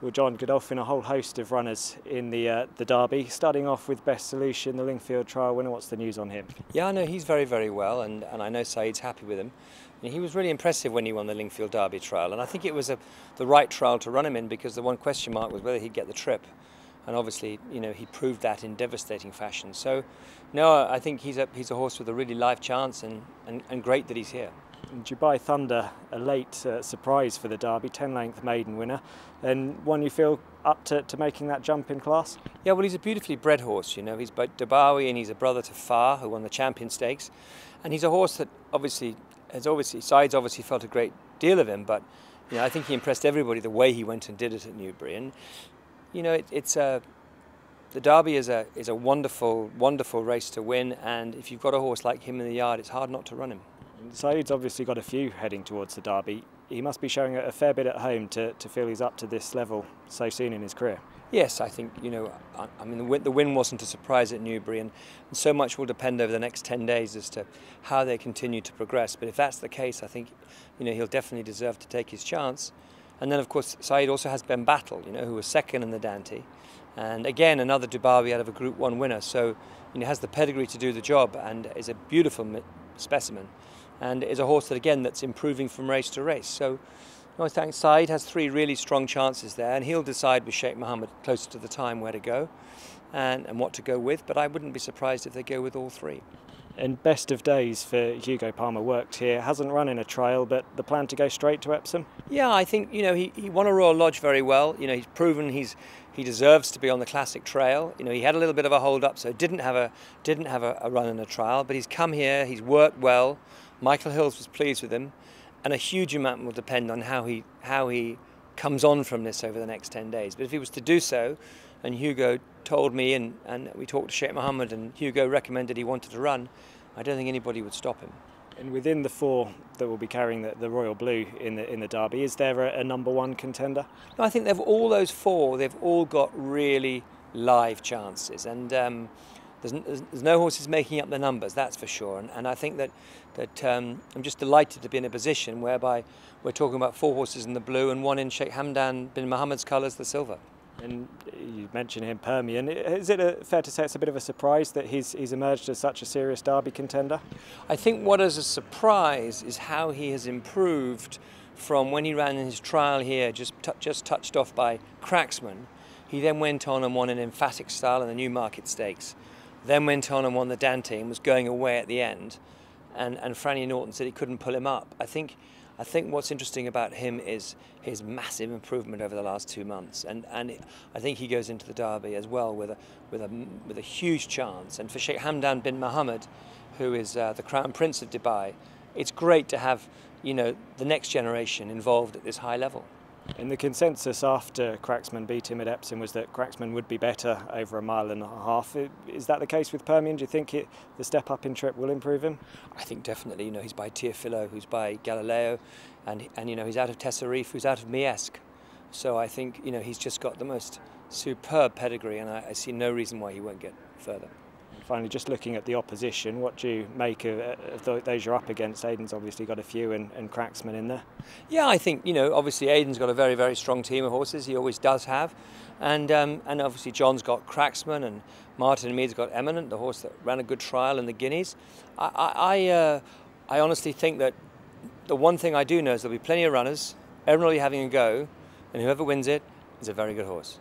Well, John, Godolphin, a whole host of runners in the Derby. Starting off with Best Solution, the Lingfield Trial winner. What's the news on him? Yeah, I know he's very, very well, and I know Saeed's happy with him. And he was really impressive when he won the Lingfield Derby trial, and I think it was the right trial to run him in, because the one question mark was whether he'd get the trip. And obviously, he proved that in devastating fashion. So, no, I think he's a horse with a really live chance, and great that he's here. Dubai Thunder, a late surprise for the Derby, 10-length maiden winner, and one you feel up to making that jump in class? Yeah, well, he's a beautifully bred horse. He's both Dubawi and he's a brother to Far, who won the Champion Stakes, and he's a horse that Saeed's obviously felt a great deal of him, but I think he impressed everybody the way he went and did it at Newbury. And the Derby is a wonderful, wonderful race to win, and if you've got a horse like him in the yard, it's hard not to run him. Saeed's obviously got a few heading towards the Derby. He must be showing a fair bit at home to feel he's up to this level so soon in his career. Yes, I think, the win wasn't a surprise at Newbury, and so much will depend over the next 10 days as to how they continue to progress. But if that's the case, I think, he'll definitely deserve to take his chance. And then, of course, Saeed also has Ben Battle, who was second in the Dante. And again, another Dubawi out of a Group 1 winner. So, has the pedigree to do the job and is a beautiful specimen. And is a horse that, again, that's improving from race to race. So I think Saeed has 3 really strong chances there, and he'll decide with Sheikh Mohammed closer to the time where to go and what to go with, but I wouldn't be surprised if they go with all 3. And best of days for Hugo Palmer worked here. Hasn't run in a trial, but the plan to go straight to Epsom? Yeah, I think, he won a Royal Lodge very well. He's proven he deserves to be on the classic trail. He had a little bit of a hold up, so didn't have a run in a trial, but he's come here, he's worked well. Michael Hills was pleased with him, and a huge amount will depend on how he comes on from this over the next 10 days. But if he was to do so, and Hugo told me, and we talked to Sheikh Mohammed, and Hugo recommended he wanted to run, I don't think anybody would stop him. And within the 4 that will be carrying the Royal Blue in the Derby, is there a number 1 contender? No, I think all those 4, they've all got really live chances, and there's no horses making up the numbers, that's for sure. And I think that I'm just delighted to be in a position whereby we're talking about 4 horses in the blue and 1 in Sheikh Hamdan bin Mohammed's colours, the silver. And you mentioned him, Permian. Is it fair to say it's a bit of a surprise that he's emerged as such a serious Derby contender? I think what is a surprise is how he has improved from when he ran in his trial here, just touched off by Cracksman. He then went on and won an emphatic style in the Newmarket Stakes. Then went on and won the Dante and was going away at the end. And Franny Norton said he couldn't pull him up. I think what's interesting about him is his massive improvement over the last 2 months, and I think he goes into the Derby as well with a huge chance. And for Sheikh Hamdan bin Mohammed, who is the Crown Prince of Dubai, it's great to have the next generation involved at this high level. And the consensus after Cracksman beat him at Epsom was that Cracksman would be better over a mile and a half. Is that the case with Permian? Do you think the step up in trip will improve him? I think definitely. He's by Teofilo, who's by Galileo, and he's out of Teserife, who's out of Miesque. So I think he's just got the most superb pedigree, and I see no reason why he won't get further. Finally, just looking at the opposition, what do you make of those you're up against? Aidan's obviously got a few, and Cracksman in there. Yeah, I think obviously Aidan's got a very, very strong team of horses. He always does have, and obviously John's got Cracksman, and Martin Mead's got Eminent, the horse that ran a good trial in the Guineas. I honestly think that the one thing I do know is there'll be plenty of runners, everybody having a go, and whoever wins it is a very good horse.